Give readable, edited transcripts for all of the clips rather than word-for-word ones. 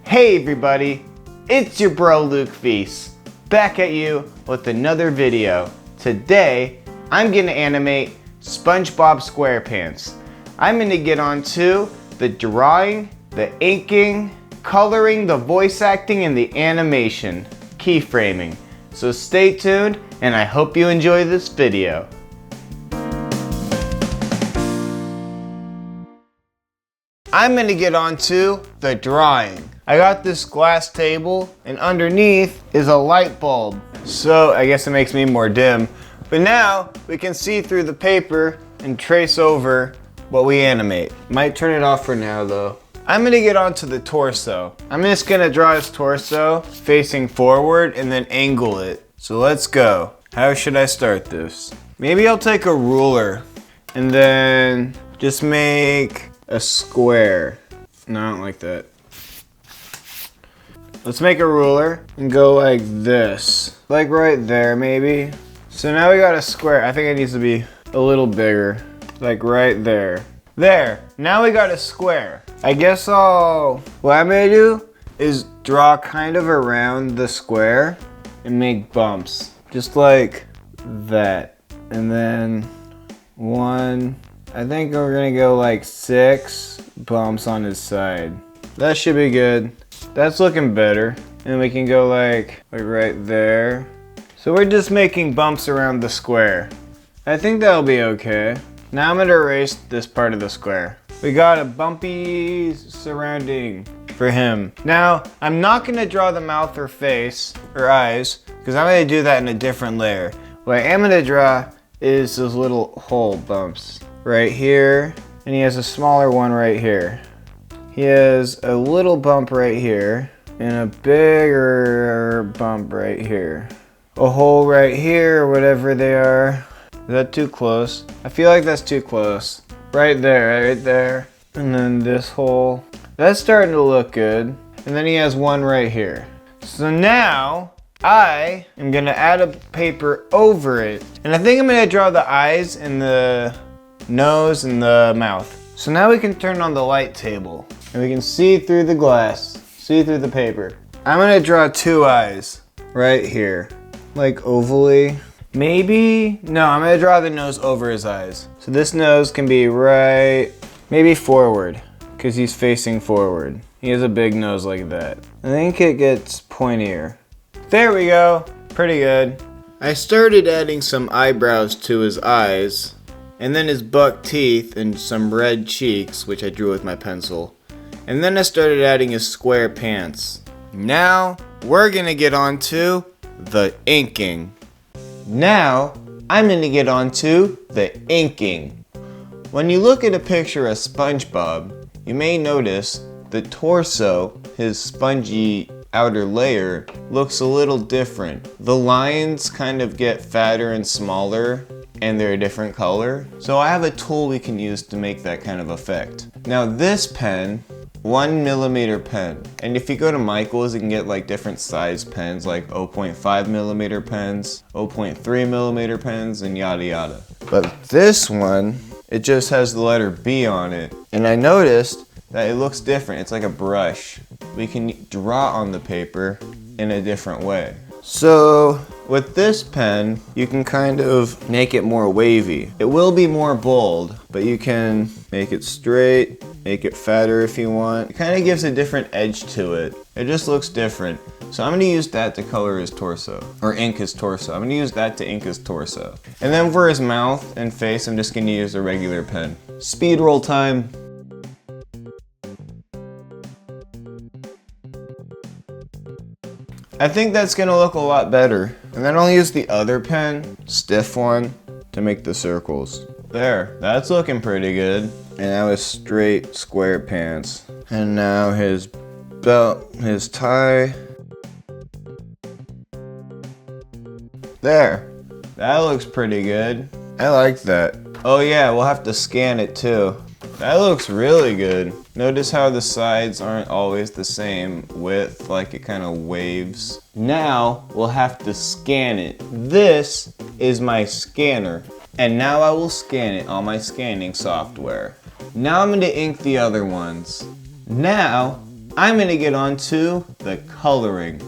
Hey everybody, it's your bro Luke Feast, back at you with another video. Today, I'm gonna animate SpongeBob SquarePants. I'm gonna get on to the drawing, the inking, coloring, the voice acting, and the animation, keyframing. So stay tuned, and I hope you enjoy this video. I'm gonna get on to the drawing. I got this glass table, and underneath is a light bulb. So I guess it makes me more dim. But now we can see through the paper and trace over what we animate. Might turn it off for now though. I'm gonna get onto the torso. I'm just gonna draw his torso facing forward and then angle it. So let's go. How should I start this? Maybe I'll take a ruler and then just make a square. No, I don't like that. Let's make a ruler and go like this. Like right there maybe. So now we got a square. I think it needs to be a little bigger. Like right there. There, now we got a square. I guess what I'm gonna do is draw kind of around the square and make bumps. Just like that. And then one, I think we're gonna go like 6 bumps on his side. That should be good. That's looking better. And we can go like right there. So we're just making bumps around the square. I think that'll be okay. Now I'm gonna erase this part of the square. We got a bumpy surrounding for him. Now, I'm not gonna draw the mouth or face or eyes because I'm gonna do that in a different layer. What I am gonna draw is those little hole bumps right here, and he has a smaller one right here. He has a little bump right here and a bigger bump right here. A hole right here, or whatever they are. Is that too close? I feel like that's too close. Right there, right there. And then this hole. That's starting to look good. And then he has one right here. So now, I am gonna add a paper over it. And I think I'm gonna draw the eyes and the nose and the mouth. So now we can turn on the light table. And we can see through the glass, see through the paper. I'm gonna draw 2 eyes right here. Like ovally. Maybe, no, I'm gonna draw the nose over his eyes. So this nose can be right, maybe forward, because he's facing forward. He has a big nose like that. I think it gets pointier. There we go, pretty good. I started adding some eyebrows to his eyes, and then his buck teeth and some red cheeks, which I drew with my pencil. And then I started adding his square pants. Now, we're gonna get on to the inking. Now, I'm gonna get on to the inking. When you look at a picture of SpongeBob, you may notice the torso, his spongy outer layer, looks a little different. The lines kind of get fatter and smaller, and they're a different color. So I have a tool we can use to make that kind of effect. Now this pen, 1mm pen. And if you go to Michael's, you can get like different size pens, like 0.5mm pens, 0.3mm pens, and yada yada. But this one, it just has the letter B on it. And I noticed that it looks different. It's like a brush. We can draw on the paper in a different way. So with this pen, you can kind of make it more wavy. It will be more bold, but you can make it straight, make it fatter if you want. It kind of gives a different edge to it. It just looks different. So I'm gonna use that to color his torso, or ink his torso. I'm gonna use that to ink his torso. And then for his mouth and face, I'm just gonna use a regular pen. Speed roll time. I think that's gonna look a lot better. And then I'll use the other pen, stiff one, to make the circles. There, that's looking pretty good. And now his straight square pants. And now his belt, his tie. There, that looks pretty good. I like that. Oh yeah, we'll have to scan it too. That looks really good. Notice how the sides aren't always the same width, like it kind of waves. Now, we'll have to scan it. This is my scanner, and now I will scan it on my scanning software. Now I'm going to ink the other ones. Now, I'm gonna get onto the coloring.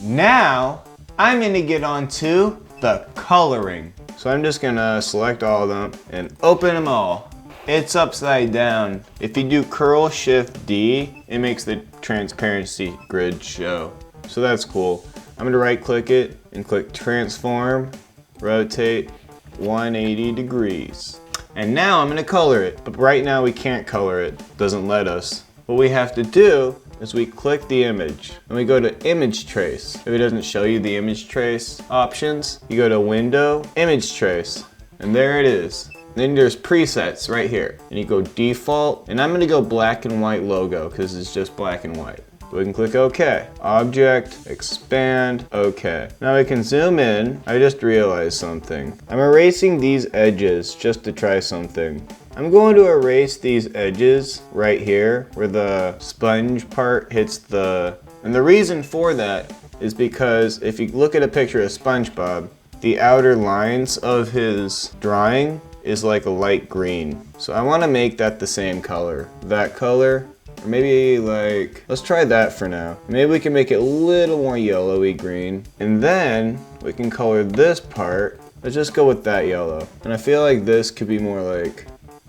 Now, I'm gonna get onto the coloring. So I'm just gonna select all of them and open them all. It's upside down. If you do Curl Shift D, it makes the transparency grid show. So that's cool. I'm gonna right click it and click Transform, Rotate 180 degrees. And now I'm gonna color it, but right now we can't color it, doesn't let us. What we have to do is we click the image and we go to Image Trace. If it doesn't show you the Image Trace options, you go to Window, Image Trace, and there it is. Then there's presets right here, and you go default, and I'm gonna go black and white logo because it's just black and white. We can click OK. Object, expand, OK. Now we can zoom in. I just realized something. I'm erasing these edges just to try something. I'm going to erase these edges right here where the sponge part hits the... And the reason for that is because if you look at a picture of SpongeBob, the outer lines of his drawing is like a light green. So I want to make that the same color. That color, or maybe like, let's try that for now. Maybe we can make it a little more yellowy green. And then we can color this part. Let's just go with that yellow. And I feel like this could be more like,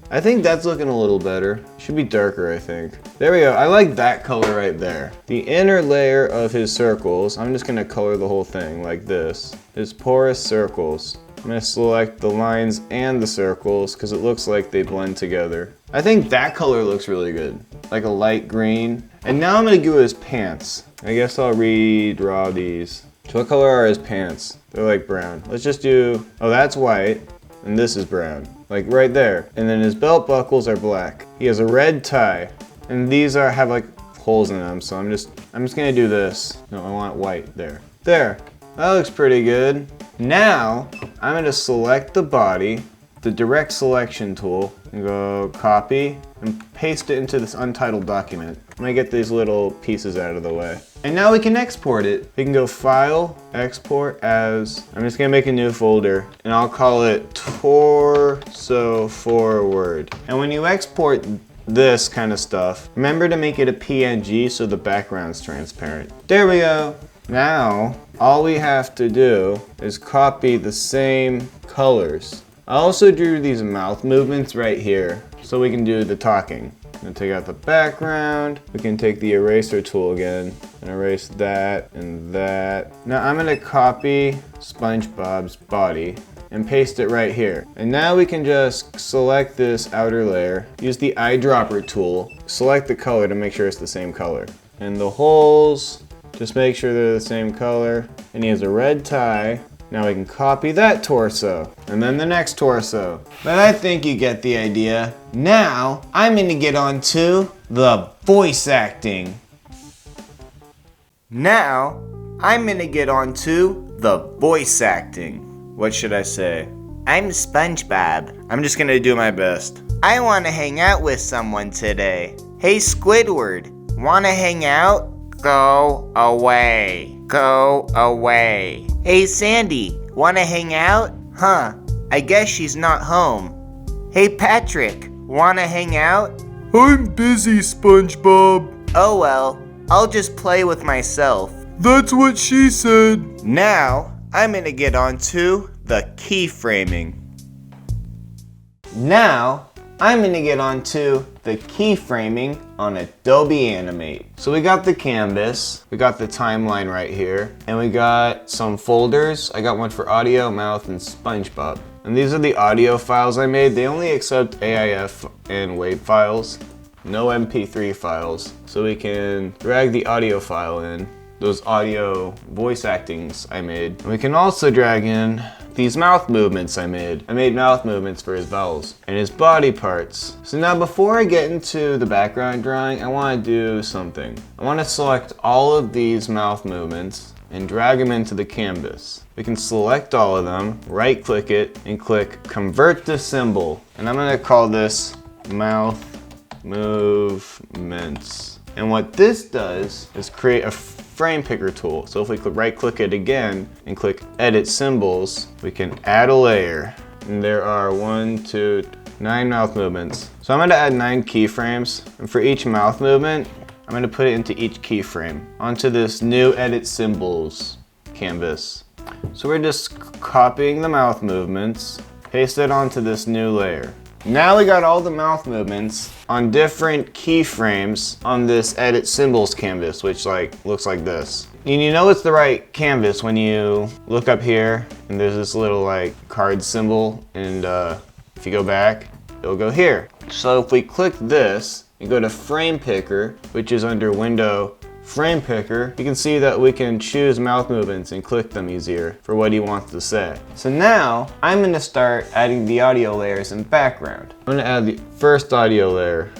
I think that's looking a little better. Should be darker, I think. There we go. I like that color right there. The inner layer of his circles, I'm just gonna color the whole thing like this. His porous circles. I'm gonna select the lines and the circles because it looks like they blend together. I think that color looks really good. Like a light green. And now I'm gonna do his pants. I guess I'll redraw these. So what color are his pants? They're like brown. Let's just do, oh, that's white. And this is brown. Like right there. And then his belt buckles are black. He has a red tie. And these have like holes in them. So I'm just gonna do this. No, I want white there. There. That looks pretty good. Now, I'm gonna select the body, the direct selection tool, and go copy and paste it into this untitled document. I'm gonna get these little pieces out of the way. And now we can export it. We can go File, Export as, I'm just gonna make a new folder, and I'll call it Torso Forward. And when you export this kind of stuff, remember to make it a PNG so the background's transparent. There we go. Now, all we have to do is copy the same colors. I also drew these mouth movements right here, so we can do the talking. I'm gonna take out the background. We can take the eraser tool again and erase that and that. Now I'm gonna copy SpongeBob's body and paste it right here. And now we can just select this outer layer, use the eyedropper tool, select the color to make sure it's the same color. And the holes, just make sure they're the same color. And he has a red tie. Now we can copy that torso. And then the next torso. But I think you get the idea. Now, I'm gonna get on to the voice acting. Now, I'm gonna get on to the voice acting. What should I say? I'm SpongeBob. I'm just gonna do my best. I wanna hang out with someone today. Hey Squidward, wanna hang out? Go away. Go away. Hey Sandy, wanna hang out? Huh, I guess she's not home. Hey Patrick, wanna hang out? I'm busy, SpongeBob. Oh well, I'll just play with myself. That's what she said. Now, I'm gonna get on to the keyframing. Now, I'm gonna get on to the keyframing on Adobe Animate. So we got the canvas, we got the timeline right here, and we got some folders. I got one for audio, mouth, and SpongeBob. And these are the audio files I made. They only accept AIF and WAV files, no MP3 files. So we can drag the audio file in, those audio voice actings I made. And we can also drag in these mouth movements I made. I made mouth movements for his vowels and his body parts. So now before I get into the background drawing, I want to do something. I want to select all of these mouth movements and drag them into the canvas. We can select all of them, right click it, and click Convert to Symbol. And I'm going to call this Mouth Movements. And what this does is create a frame picker tool. So if we right click it again and click Edit Symbols, we can add a layer. And there are 9 mouth movements. So I'm going to add 9 keyframes. And for each mouth movement, I'm gonna put it into each keyframe onto this new edit symbols canvas. So we're just copying the mouth movements, paste it onto this new layer. Now we got all the mouth movements on different keyframes on this edit symbols canvas, which looks like this. And you know it's the right canvas when you look up here and there's this little card symbol, and if you go back, it'll go here. So if we click this and go to frame picker, which is under window frame picker, you can see that we can choose mouth movements and click them easier for what he wants to say. So now I'm gonna start adding the audio layers in background. I'm gonna add the first audio layer.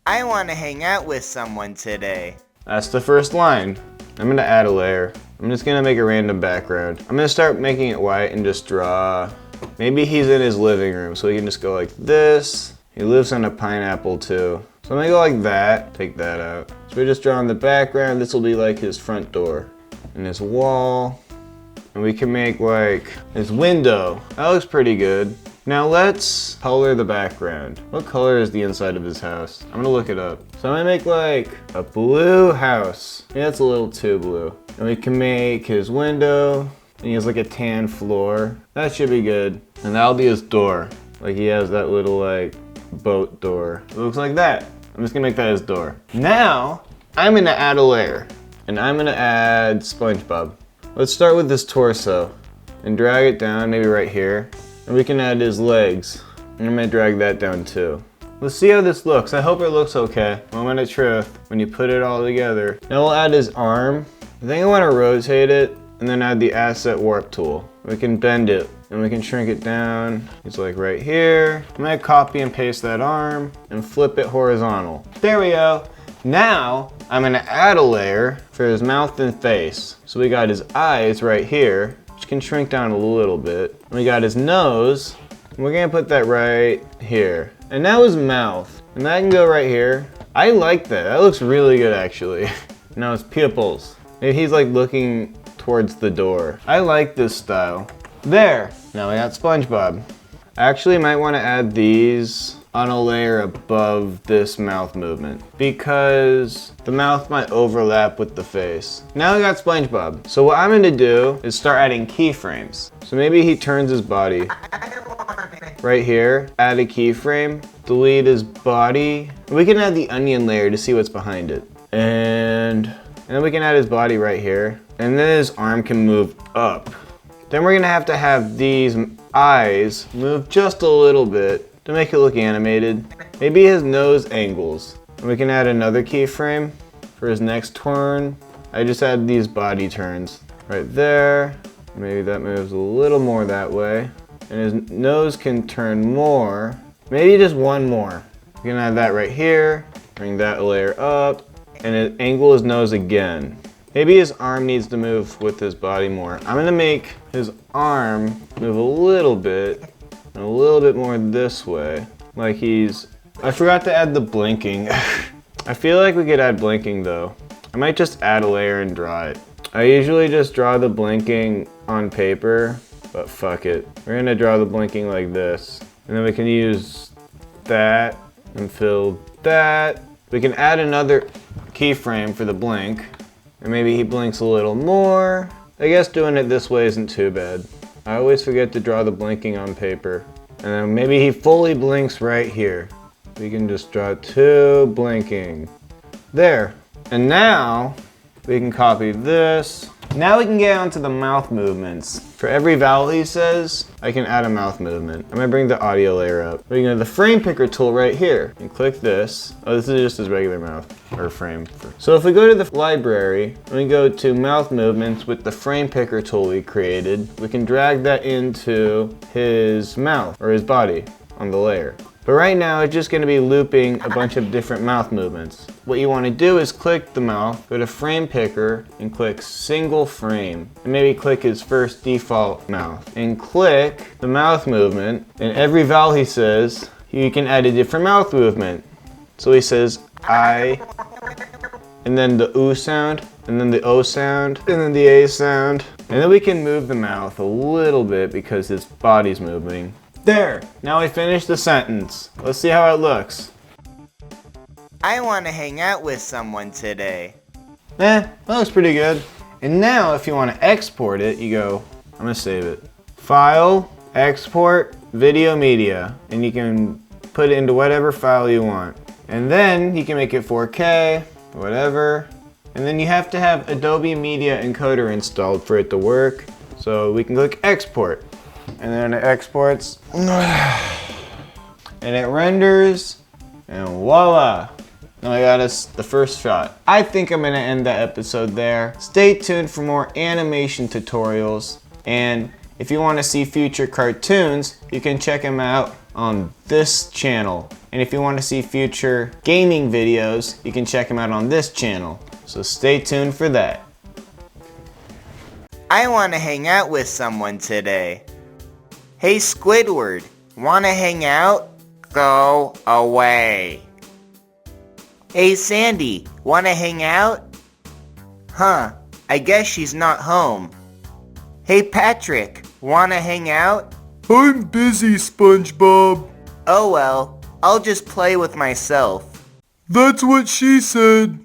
I want to hang out with someone today. That's the first line. I'm gonna add a layer. I'm just gonna make a random background. I'm gonna start making it white and just draw. Maybe he's in his living room, so we can just go like this. He lives on a pineapple too. So I'm gonna go like that, take that out. So we're just drawing the background. This will be like his front door and his wall. And we can make his window. That looks pretty good. Now let's color the background. What color is the inside of his house? I'm gonna look it up. So I'm gonna make a blue house. Yeah, that's a little too blue. And we can make his window. And he has a tan floor. That should be good. And that'll be his door. He has that little boat door. It looks like that. I'm just gonna make that his door. Now, I'm gonna add a layer. And I'm gonna add SpongeBob. Let's start with this torso. And drag it down, maybe right here. And we can add his legs. And I'm gonna drag that down too. Let's see how this looks. I hope it looks okay. Moment of truth, when you put it all together. Now we'll add his arm. I think I wanna rotate it and then add the asset warp tool. We can bend it and we can shrink it down. It's right here. I'm gonna copy and paste that arm and flip it horizontal. There we go. Now, I'm gonna add a layer for his mouth and face. So we got his eyes right here, which can shrink down a little bit. And we got his nose, and we're gonna put that right here. And now his mouth, and that can go right here. I like that, that looks really good actually. Now his pupils. Maybe he's looking towards the door. I like this style. There, now we got SpongeBob. I actually might wanna add these on a layer above this mouth movement because the mouth might overlap with the face. Now we got SpongeBob. So what I'm gonna do is start adding keyframes. So maybe he turns his body right here, add a keyframe, delete his body. We can add the onion layer to see what's behind it. And then we can add his body right here. And then his arm can move up. Then we're gonna have these eyes move just a little bit to make it look animated. Maybe his nose angles. And we can add another keyframe for his next turn. I just add these body turns right there. Maybe that moves a little more that way. And his nose can turn more. Maybe just one more. We can add that right here. Bring that layer up. And angle his nose again. Maybe his arm needs to move with his body more. I'm gonna make his arm move a little bit. And a little bit more this way. I forgot to add the blinking. I feel like we could add blinking though. I might just add a layer and draw it. I usually just draw the blinking on paper, but fuck it. We're gonna draw the blinking like this. And then we can use that and fill that. We can add another keyframe for the blink. And maybe he blinks a little more. I guess doing it this way isn't too bad. I always forget to draw the blinking on paper. And then maybe he fully blinks right here. We can just draw two blinking. There. And now we can copy this. Now we can get onto the mouth movements. For every vowel he says, I can add a mouth movement. I'm gonna bring the audio layer up. We can go to the frame picker tool right here and click this. Oh, this is just his regular mouth, or frame. So if we go to the library and we go to mouth movements with the frame picker tool we created, we can drag that into his mouth or his body on the layer. But right now, it's just gonna be looping a bunch of different mouth movements. What you wanna do is click the mouth, go to frame picker, and click single frame. And maybe click his first default mouth. And click the mouth movement, and every vowel he says, you can add a different mouth movement. So he says, I, and then the oo sound, and then the o sound, and then the a sound. And then we can move the mouth a little bit because his body's moving. There! Now we finished the sentence. Let's see how it looks. I want to hang out with someone today. That looks pretty good. And now if you want to export it, you go, I'm gonna save it. File, export, video media. And you can put it into whatever file you want. And then you can make it 4K, whatever. And then you have to have Adobe Media Encoder installed for it to work. So we can click export. And then it exports. And it renders. And voila. Now I got us the first shot. I think I'm gonna end the episode there. Stay tuned for more animation tutorials. And if you wanna see future cartoons, you can check them out on this channel. And if you wanna see future gaming videos, you can check them out on this channel. So stay tuned for that. I want to hang out with someone today. Hey Squidward, want to hang out? Go away. Hey Sandy, want to hang out? Huh, I guess she's not home. Hey Patrick, want to hang out? I'm busy, SpongeBob. Oh well, I'll just play with myself. That's what she said.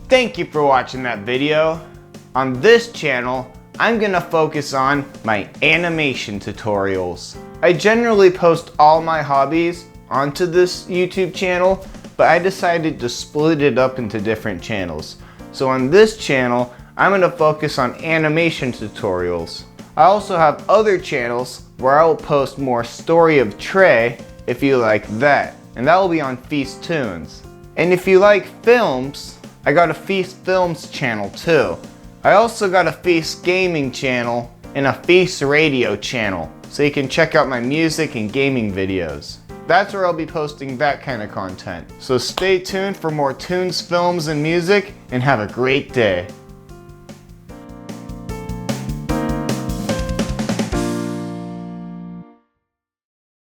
Thank you for watching that video. On this channel, I'm gonna focus on my animation tutorials. I generally post all my hobbies onto this YouTube channel, but I decided to split it up into different channels. So on this channel, I'm gonna focus on animation tutorials. I also have other channels where I will post more Story of Trey if you like that, and that will be on Feast Tunes. And if you like films, I got a Feast Films channel too. I also got a Feast Gaming channel and a Feast Radio channel, so you can check out my music and gaming videos. That's where I'll be posting that kind of content. So stay tuned for more tunes, films, and music, and have a great day.